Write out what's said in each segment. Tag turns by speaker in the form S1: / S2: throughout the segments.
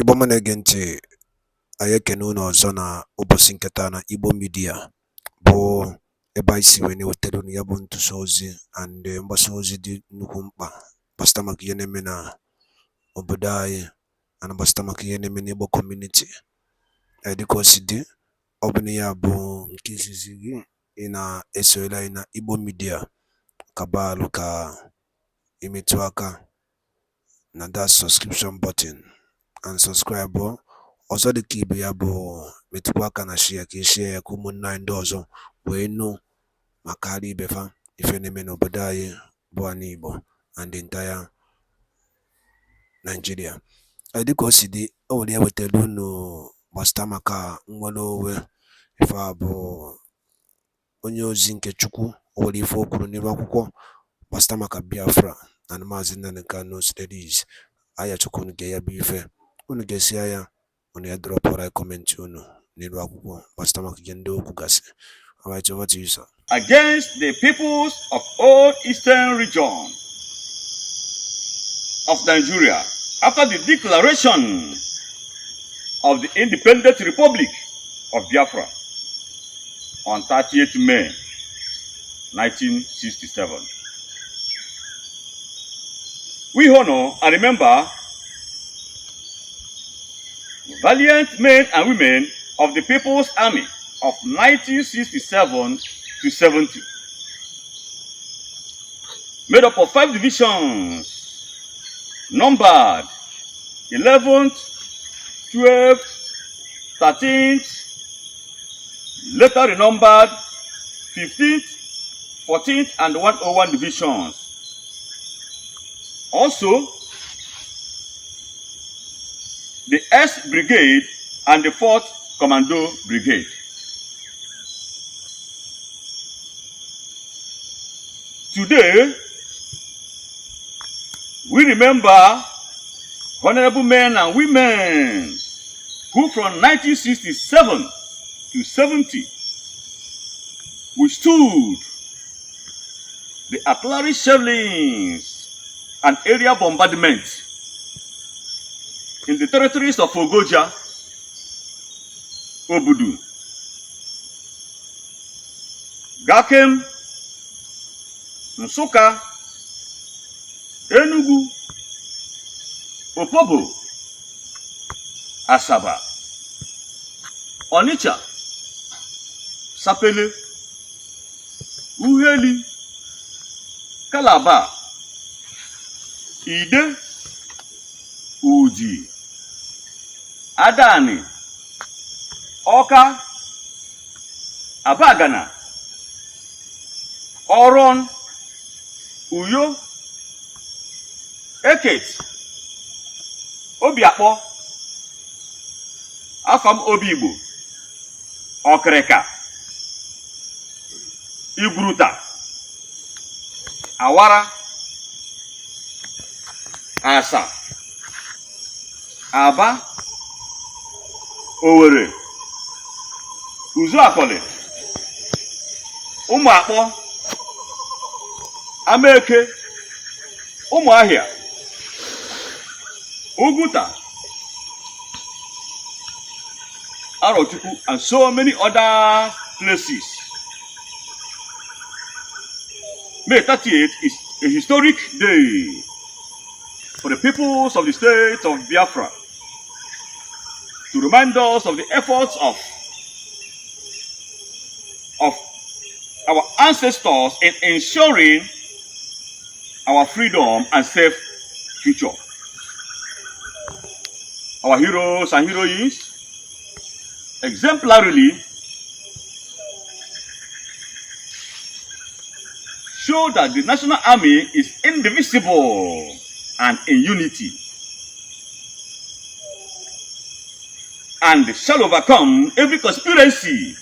S1: Igbo manege ntị anyị ekene unu ọzọ na ụbọchị nketa na Igbo Media bụ ebe anyị si wee na-ewetara unu ya bụ ntụsa ozi and mgbasa ozi dị nnukwu mkpa gbasara maka ihe na-eme na obodo anyị na gbasara maka ihe na-eme n'Igbo community. Dịka o si dị, ọ bụ na ya bụ nke izizi gị ị na-esonyere anyị na Igbo Media, kabalụ ka imetụ aka na that subscription button and subscribe. Ọzọ dị ka ibe ya bụ metụkwa aka na share ka ishare ya ka ụmụnne anyị ndị ọzọ wee nụ maka ara ibefa ife na-eme n'obodo anyị bụ ana Igbo and the entire Nigeria. Dịka o si dị, o were ya wetara unu gbasara maka nnwere onwe. Ife a bụ onye ozi nke Chukwu, o were ife o kwuru n'iru akwụkwọ gbasara maka Biafra na Maazị Nnamdi Kanu studies. Aya Chukwu unu ga ya bụ ife unu ga-esi ya unu ya drop right comment unu n'iru akwụkwọ gbasara maka ihe ndị okwu gasị. Alright, over to you, sir.
S2: Against the peoples of all eastern region of Nigeria after the declaration of the Independent Republic of Biafra on 30th May 1967. We honor and remember valiant men and women of the People's Army of 1967 to 70, made up of 5 divisions, numbered 11th, 12th, 13th, later renumbered 15th, 14th, and 101 divisions. Also, the S Brigade and the 4th Commando Brigade. Today, we remember honorable men and women who from 1967 to 70 withstood the artillery shellings and area bombardment in the territories of Ogoja, Obudu, Gakem, Nsukka, Enugu, Opobo, Asaba, Onitsha, Sapele, Uheli, Calabar, Ide, Orji, Adani, Awka, Abagana, Oron, Uyo, Eket, Obiakpo, Afam Obigbo, Okreka, Igruta, Awara, Asa, Aba, Owerri, Uzuakoli, Umuakpo, Amaeke, Umuahia, Oguta, Arochukwu, and so many other places. May 38th is a historic day for the peoples of the state of Biafra to remind us of the efforts of our ancestors in ensuring our freedom and safe future. Our heroes and heroines exemplarily show that the National Army is indivisible and in unity, and shall overcome every conspiracy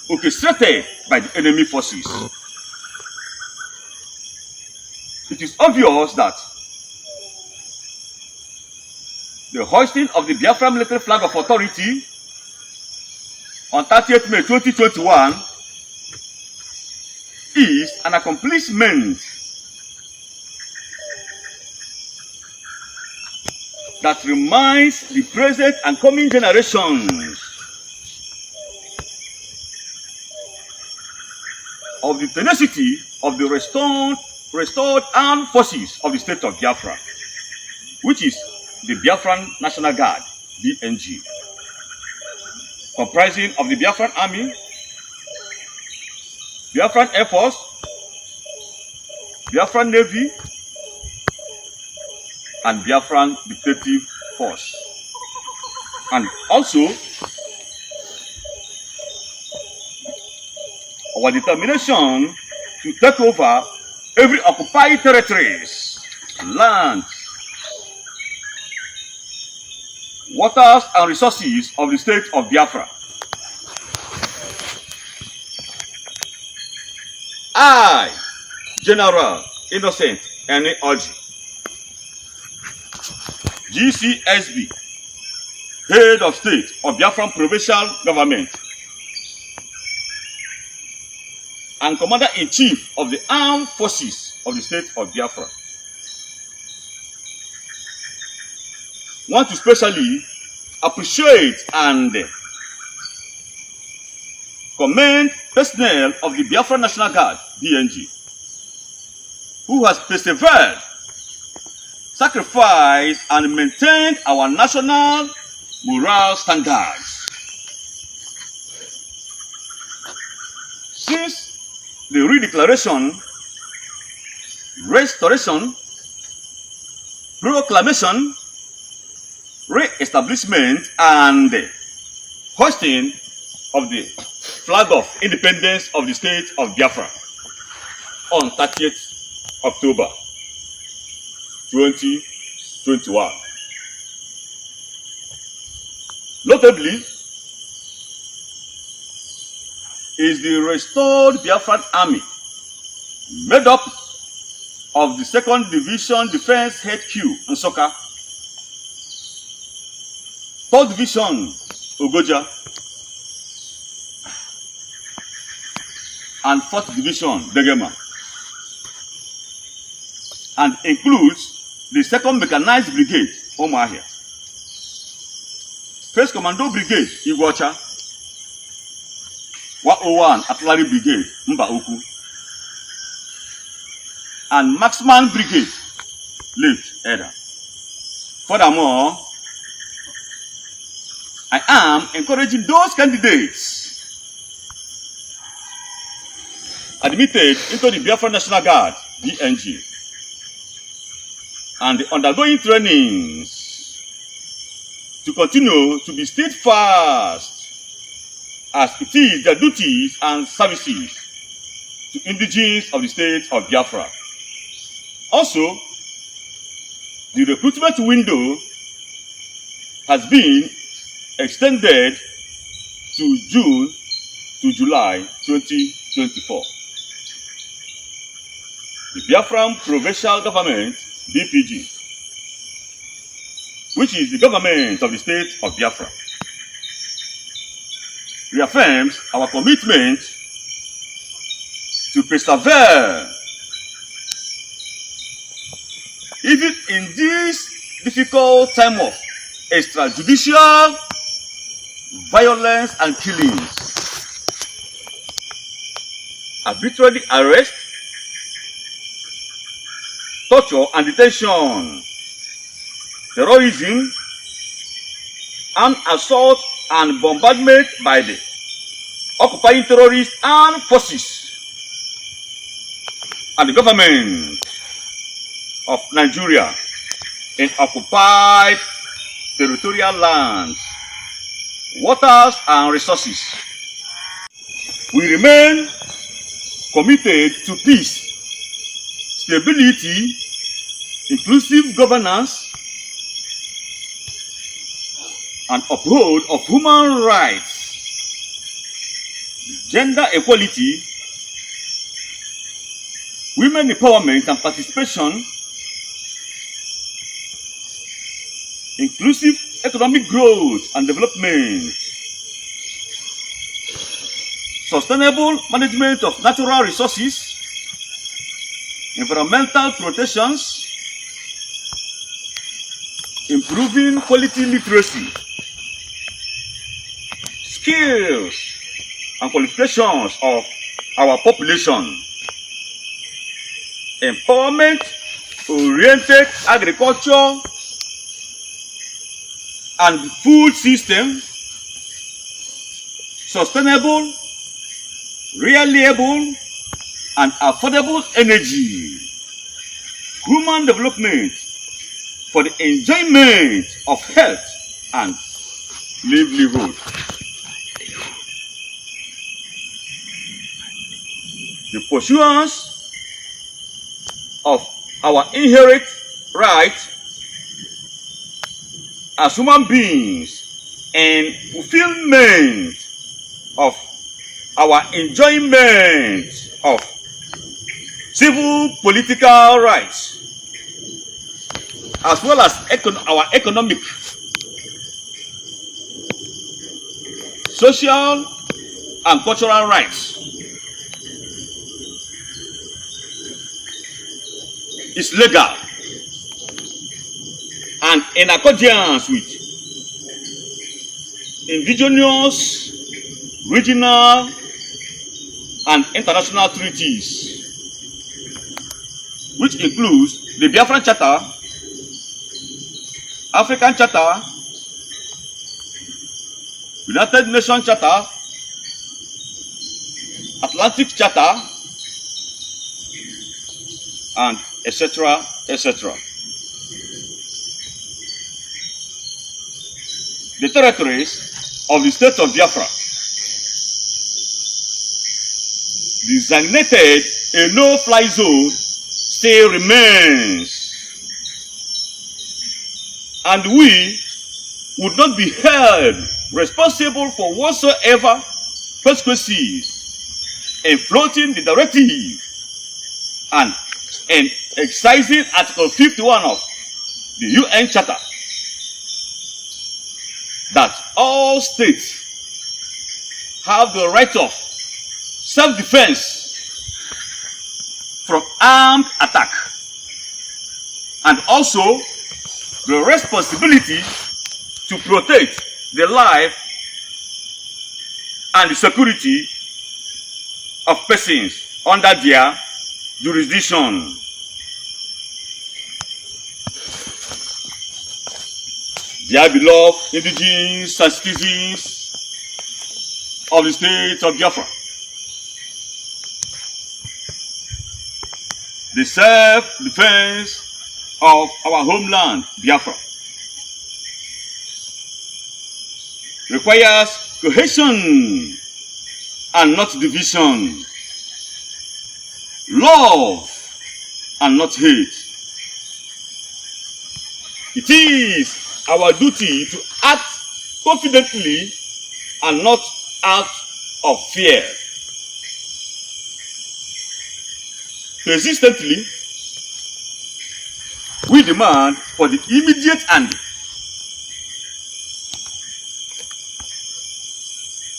S2: orchestrated by the enemy forces. It is obvious that the hoisting of the Biafra military flag of authority on 30th May 2021 is an accomplishment that reminds the present and coming generations of the tenacity of the restored armed forces of the state of Biafra, which is the Biafran National Guard, BNG, comprising of the Biafran Army, Biafran Air Force, Biafran Navy, and Biafran Detective Force. And also, our determination to take over every occupied territories, lands, waters, and resources of the state of Biafra. I, General Innocent Ene Orji, GCSB, Head of State of Biafran Provincial Government, and Commander-in-Chief of the Armed Forces of the state of Biafra, want to specially appreciate and commend personnel of the Biafra National Guard, BNG, who has persevered, sacrificed, and maintained our national moral standards. Since the redeclaration, restoration, proclamation, re-establishment, and hoisting of the flag of independence of the state of Biafra on 30th October 2021. Notably, is the restored Biafran Army, made up of the 2nd Division Defense HQ in Soka, 3rd Division Ogoja, and 4th Division Degema, and includes the 2nd Mechanized Brigade, Omahia, 1st Commando Brigade, Igwacha, 101 Artillery Brigade, Mbauku, and Marksman Brigade, Lake Eda. Furthermore, I am encouraging those candidates admitted into the Biafra National Guard, BNG, and undergoing trainings to continue to be steadfast as it is their duties and services to indigenes of the state of Biafra. Also, the recruitment window has been extended to June to July 2024. The Biafran Provincial Government, BPG, which is the government of the state of Biafra, reaffirms our commitment to persevere even in this difficult time of extrajudicial violence and killings, arbitrary arrest, torture and detention, terrorism, armed assault and bombardment by the occupying terrorist armed forces and the government of Nigeria in occupied territorial lands, waters and resources. We remain committed to peace, stability, inclusive governance, and uphold of human rights, gender equality, women empowerment and participation, inclusive economic growth and development, sustainable management of natural resources, environmental protections, improving quality literacy, skills, and qualifications of our population, empowerment-oriented agriculture and food system, sustainable, reliable, and affordable energy, human development for the enjoyment of health and livelihood. The pursuance of our inherent rights as human beings and fulfillment of our enjoyment of civil political rights, as well as our economic, social, and cultural rights, is legal and in accordance with indigenous, regional, and international treaties, which includes the Biafran Charter, African Charter, United Nations Charter, Atlantic Charter, and etc., etc. The territories of the state of Biafra designated a no-fly zone still remains, and we would not be held responsible for whatsoever consequences in floating the directive and in excising Article 51 of the UN Charter that all states have the right of self-defense from armed attack, and also the responsibility to protect the life and the security of persons under their jurisdiction. Dear beloved indigenous and citizens of the state of Biafra, the self-defense of our homeland, Biafra, requires cohesion and not division, love and not hate. It is our duty to act confidently and not out of fear. Persistently, we demand for the immediate and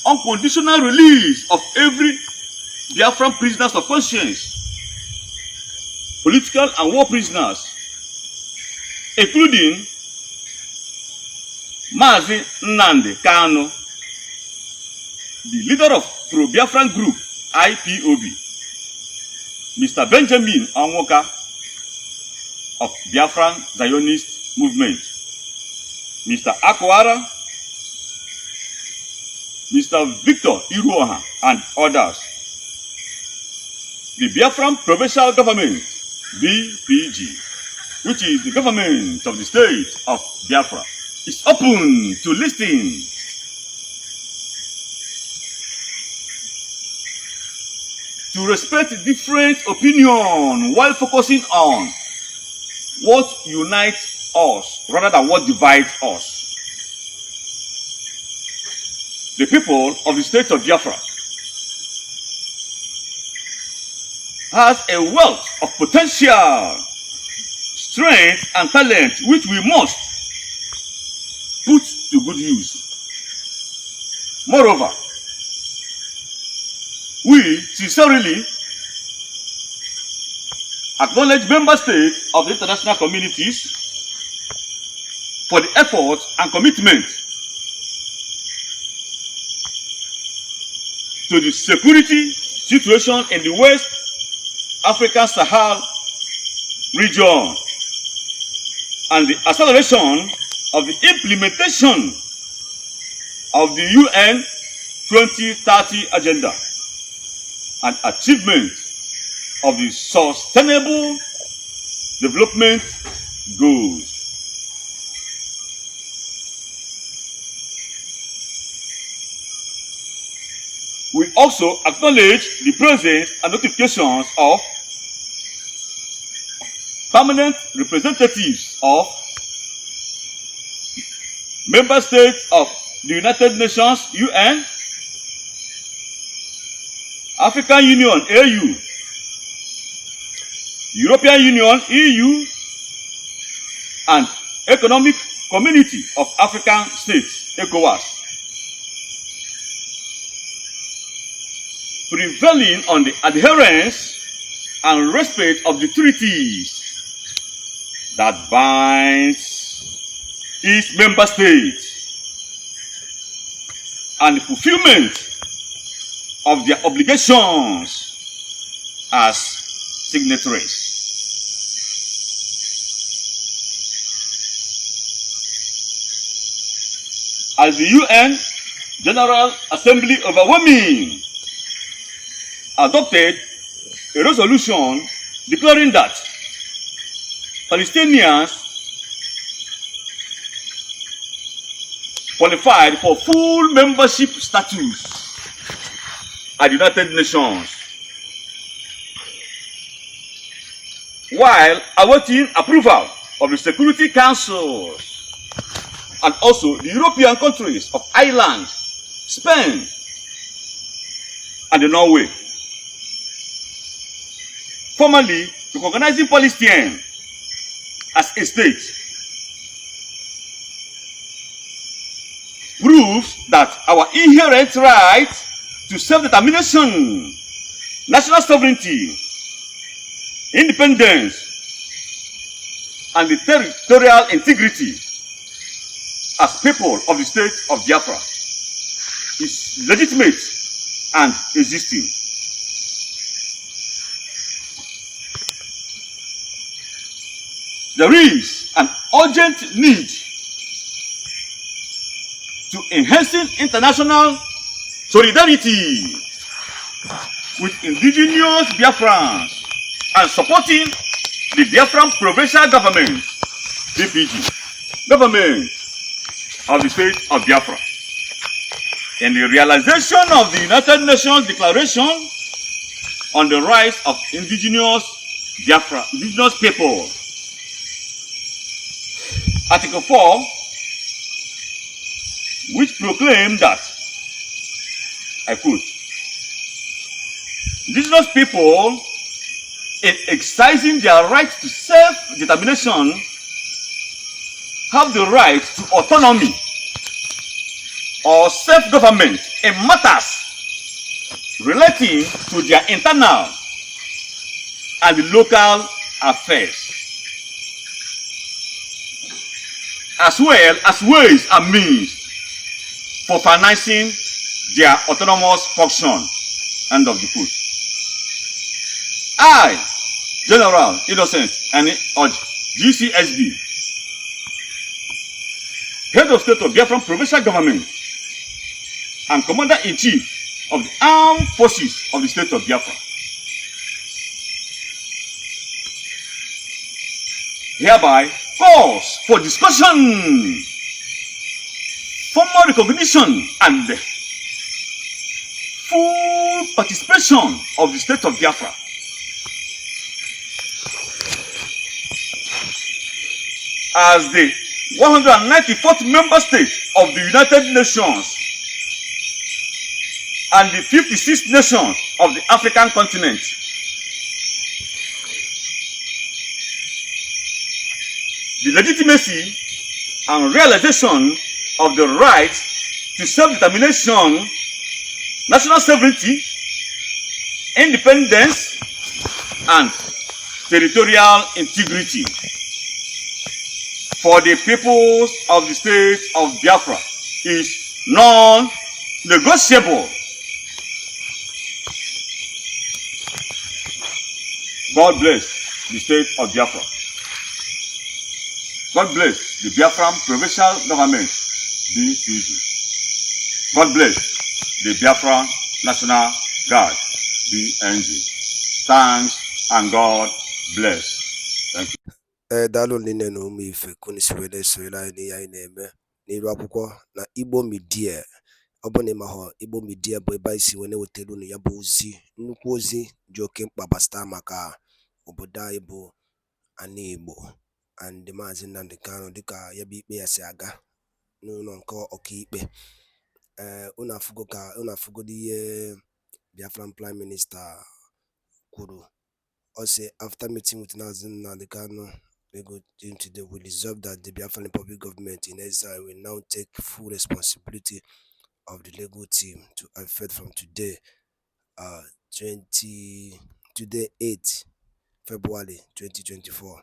S2: unconditional release of every Biafran prisoners of conscience, political and war prisoners, including Mazi Nnamdi Kanu, the leader of pro-Biafran group IPOB, Mr. Benjamin Onwoka of Biafran Zionist movement, Mr. Akwara, Mr. Victor Iruoha, and others. The Biafran Provincial Government, BPG, which is the government of the state of Biafra, is open to listening to respect different opinion while focusing on what unites us rather than what divides us. The people of the state of Biafra has a wealth of potential, strength, and talent which we must put to good use. Moreover, we sincerely acknowledge member states of the international communities for the effort and commitment to the security situation in the West African Sahel region and the acceleration of the implementation of the UN 2030 agenda and achievement of the sustainable development goals. We also acknowledge the presence and notifications of permanent representatives of member states of the United Nations UN, African Union AU, European Union EU, and Economic Community of African States ECOWAS, prevailing on the adherence and respect of the treaties that binds each member state and the fulfillment of their obligations as signatories. As the UN General Assembly overwhelmingly adopted a resolution declaring that Palestinians qualified for full membership status at the United Nations, while awaiting approval of the Security Council and also the European countries of Ireland, Spain, and Norway, formally recognizing Palestine as a state, proves that our inherent right to self-determination, national sovereignty, independence, and the territorial integrity as people of the state of Biafra is legitimate and existing. There is an urgent need to enhancing international solidarity with indigenous Biafrans and supporting the Biafran provincial government, BPG, government of the state of Biafra, in the realization of the United Nations Declaration on the Rights of Indigenous Biafra, indigenous people. Article 4, which proclaimed that, I quote, indigenous people, in exercising their right to self-determination, have the right to autonomy or self-government in matters relating to their internal and local affairs, as well as ways and means for financing their autonomous function. End of the quote. I, General Innocent and Orji, GCSB, Head of State of Biafran Provincial Government and Commander-in-Chief of the Armed Forces of the State of Biafra, hereby calls for discussion, formal recognition, and full participation of the State of Biafra as the 194th member state of the United Nations and the 56th nation of the African continent. The legitimacy and realization of the right to self-determination, national sovereignty, independence, and territorial integrity for the peoples of the state of Biafra is non-negotiable. God bless the state of Biafra. God bless the Biafran provincial government, BPG. God bless the Biafran National Guard, BNG. Thanks and God bless. Thank you.
S1: Daalụ nne na ụmụ ife kunu si wee na-esonyere anyị n'ihe anyị na-eme n'iru akwụkwọ na Igbo Media. Ọ bụ na ịmahọ Igbo Media bụ ebe anyị si wee na-ewetara unu ya bụ ozi, nnukwu ozi dị oke mkpa gbasara maka obodo anyị bụ ana Igbo and Maazị Nnamdi Kanu dịka ya bụ ikpe ya si aga n'ụlọ nke ọkaikpe. Unu afụgodo ihe Biafran Prime Minister kwuru. Ọ sị after meeting with Maazị Nnamdi Kanu today, we resolve that the Biafran Republic government in exile will now take full responsibility of the legal team to effect from today, 8 February 2024.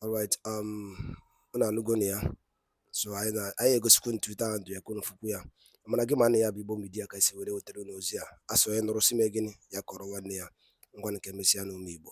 S1: Alright, unu anụgonu ya. So anyị egosikwu Twitter handle ya kwunu fukwu ya. Mana gị ma na ya bụ Igbo Media ka esi were wetara n'ozi a. Asọ ya nụrụ si mee gịnị ya kọrọ nwanne ya. Ngwa nke mesịa n'ụmụ Igbo.